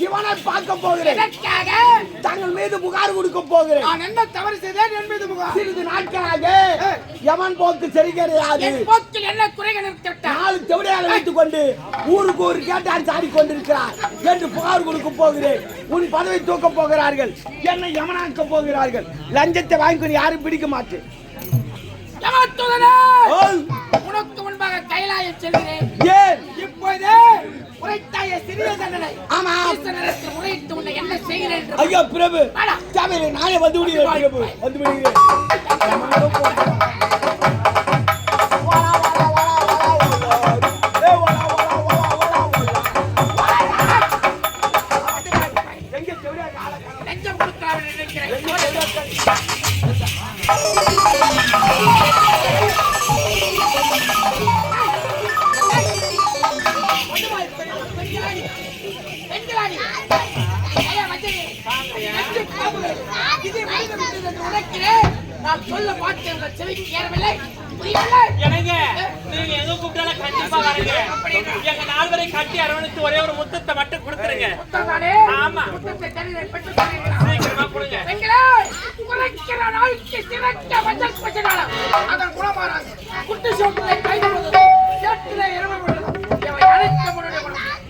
சிவனை பார்க்க போகிறேன். தங்கள் மீது புகார் கொடுக்க போகிறேன். நான் என்ன தவறு செய்தேன்? என் மீது புகார். சிறிது நாட்களாக யமன் போக்கு சரி கிடையாது. போக்கில் என்ன குறைகள் இருக்கிறது? 4 செவிலியாரை வைத்துக் கொண்டு ஊருக்கு ஊர் கேட்டான் சாடி கொண்டிருக்கிறார் என்று புகார் கொடுக்க போகிறேன். உன் பதவி தூக்க போகிறார்கள், என்னை யமனாக்க போகிறார்கள். லஞ்சத்தை வாங்கி யாரும் பிடிக்க மாட்டேன். உனக்கு முன்பாக கைலாயம் செல்கிறேன். ஏன் இப்போது உரைத்தாய சிறிய தண்டனை. ஆமா, முறையிட்டு உன்னை என்ன செய்கிறேன்? ஐயா பிரபு, நானே வந்து விடுகிறேன். பிரபு வந்து விடுகிறேன். நான் சொல்ல மாட்டேன், செவிக்கு ஏறவில்லை. எனக்கு நீங்க எங்க கூப்பிட்டாலும் கண்டிப்பா வரீங்க. எங்க 4 பேரை கட்டி அரவணைத்து ஒரே ஒரு முத்தத்தை மட்டும் கொடுத்துருங்க. ஆமா, சீக்கிரமா கொடுங்க.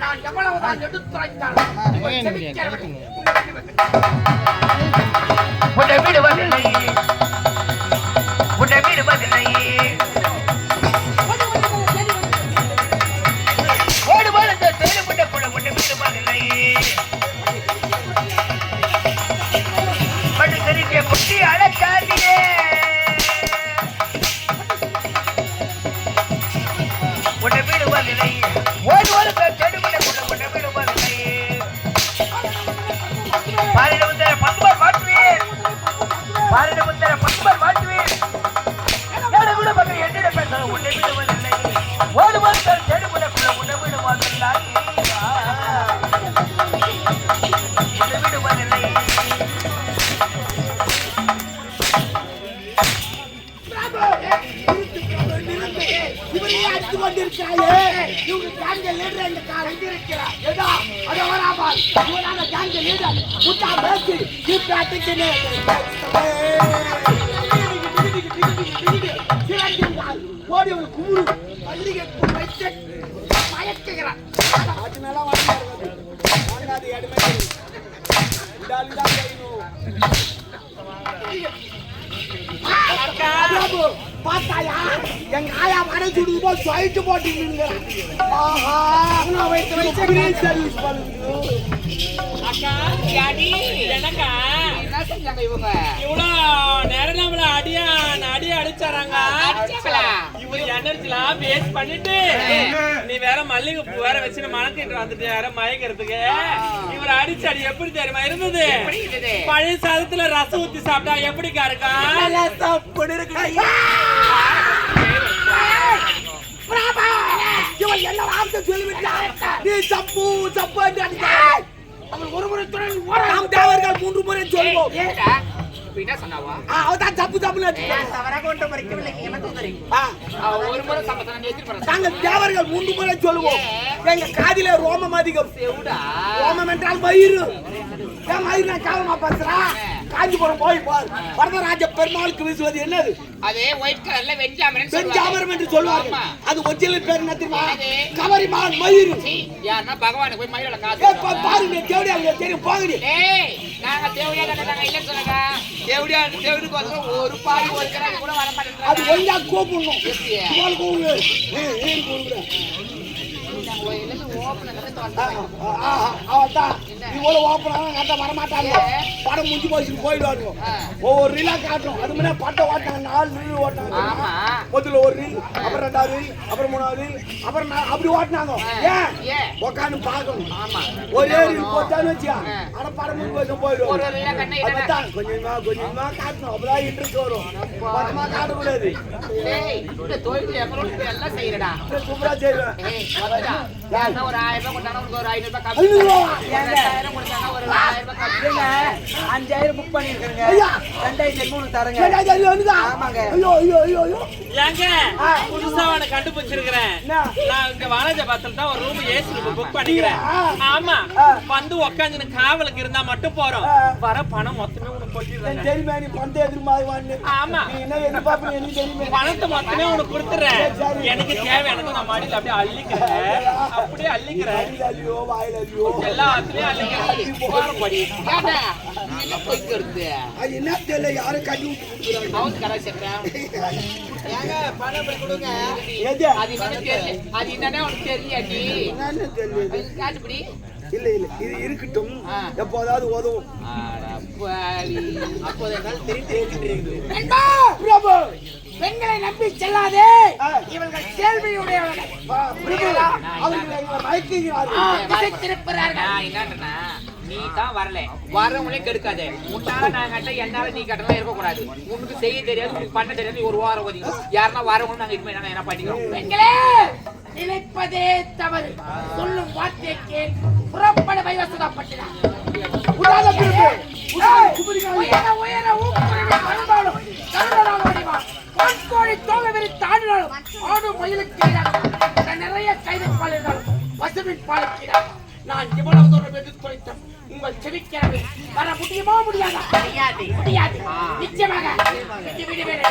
நான் எவ்வளவுதான் எடுத்துரைத்தாலும் பார்த்தாயா எங்க ஆயா மனை சுடுது போல் சொல்லிட்டு போட்டீங்க. அக்கா எனக்கா இவங்க இவ்வளவு நேரம் நம்மள அடி அடிச்சாராங்க. இவரு எனர்ஜிலாம் வேஸ்ட் பண்ணிட்டு நீ வேற மல்லிகை பூ வேற வச்சு மனத்திட்டு வந்துட்டு வேற மயக்கிறதுக்கு இவர் அடிச்சாடி எப்படி தெரியுமா இருந்தது? பழைய சாதத்துல ரசம் ஊத்தி சாப்பிட்டா எப்படிக்கா இருக்கா? என்ன வார்த்தை சொல்லிவிட்டா நீ தப்பு தப்பு ஒரு முறை நாம் தேவர்கள் 3 முறை சொல்வோம். அவதான் தப்பு தப்புன்னு நாங்க தேவர்கள் 3 முறை சொல்லுவோம். எங்க காதில ரோமம் அதிகம். ரோமம் என்றால் மயிறு. மயிறு நான் காவமா பேசுறா. காஞ்சிபுரம் போய் பார், வரதராஜ பெருமாளுக்கு வீசுவது என்னது? அதே ஒயிட் கலர்ல வெஞ்சாமரம் வெஞ்சாமரம் என்று சொல்வார்கள். அது ஒரிஜினல் பேர் என்ன தெரியுமா? கவரிமான் மயிறு. யாருன்னா பகவானுக்கு போய் மயிரோட காசு பாருங்க, தேவடியா தெரியும் போகுது. நாங்க தேவடியா நாங்க இல்ல சொல்லுங்க. தேவடியா தேவடிக்கு வந்து ஒரு பாதி ஒரு கரை கூட வர மாட்டேங்குது. அது ஒழுங்கா கூப்பிடணும். இவாள் கூவுங்க. ஏன் கூவுற? படம் முடிஞ்சு போயிடுவாங்க. ஒவ்வொரு ரீலா காட்டும். அது முன்னாடி பட்டை ஓட்டாங்க, 4 ரீல் ஓட்டாங்க. முதல்ல ஒரு ரீல், அப்புறம் 2வது ரீல், அப்புறம் 3வது ரீல், அப்புறம் அப்படி ஓட்டினாங்க. ஏன் உட்காந்து பார்க்கணும். ஒரே ரீல் போட்டான்னு வச்சியா ஆனா படம் முடிஞ்சு போயிடும். கொஞ்சமா கொஞ்சமா காட்டணும். அப்பதான் இன்ட்ரெஸ்ட் வரும். படமா காட்டக்கூடாது. சூப்பரா செய்வேன். ஒரு 1000 ரூபாய் கொடுத்தாங்க, ஒரு 500 ரூபாய் காப்பி. 5000 கொடுத்தாங்க, ஒரு 1000 ரூபாய் காப்பி. 5000 புக் பண்ணிருக்கேங்க. 2300 தரங்க. ஆமாங்க. ஐயோ ஐயோ ஐயோ ஏங்க புதுசா அவனை கண்டுபிடிச்சிருக்கிறேன். என்ன? நான் இங்க வாலாஜாபாத்ல தான் ஒரு ரூம் ஏசி ரூம் புக் பண்ணிக்கிறேன். ஆமா வந்து உட்காந்து காவலுக்கு இருந்தா மட்டும் போறோம். வர பணம் மொத்தமே உனக்கு கொட்டிடுறேன். தெரியுமா நீ பந்தய எதிர்மாறுவான்னு? ஆமா நீ என்ன எதிர்பார்ப்பு எனக்கு தெரியுமே. பணத்தை மொத்தமே உனக்கு கொடுத்துறேன். எனக்கு தேவை எனக்கு நான் மாடியில அப்படியே அள்ளிக்கிறேன். அப்படியே அள்ளிக்கிறேன். ஐயோ வாயில ஐயோ எல்லாத்துலயும் அள்ளிக்கிறேன். போறபடி ஏண்டா நீ என்ன போயிட்டு வருது அது என்ன தெரியல யாரும் கட்டி விட்டு கொடுக்குறாங்க. ஹவுஸ் கரை செட்டா ஏங்க பணம் போய் கொடுங்க எது அது என்ன தெரியல அது என்னன்னா உனக்கு தெரியலையாடி என்னன்னு தெரியல. காட்டுபடி இல்ல இல்ல இது இருக்கட்டும் எப்போதாவது உதவும். அப்போது என்னால் தெரிந்து பிரபு பெண்களை நம்பி செல்லாதே இவர்கள் கேள்வியுடையவர்கள் அவர்களை மயக்குகிறார்கள். என்னன்னா நீ தான் வரல வரவங்களே கெடுக்காதே உன்னால நான் கட்ட என்னால நீ கட்டலாம் இருக்கக்கூடாது உனக்கு செய்ய தெரியாது உனக்கு பண்ண தெரியாது நீ ஒரு வாரம் ஒதுங்க யாருன்னா வரவங்க நாங்க இதுமே நாங்க என்ன பண்ணிக்கிறோம் பெண்களே நினைப்பதே தவறு சொல்லும் வார்த்தைக்கு புறப்பட வைவசதப்பட்டதா உயர உயர ஊக்குருவி பண்பாடும் கருணாக வடிவான் பொன்கோழி தோகை விரித்து ஆடினாலும் ஆடும் மயிலுக்கு நிறைய கைதப்பால் இருந்தாலும் பசுவின் பாலுக்கு நான் இவ்வளவு தூரம் வெற்றி தொலைத்தோம் உங்கள் செவிக்கிறவை வர முடியுமா முடியாதா முடியாது நிச்சயமாக விடுவேன்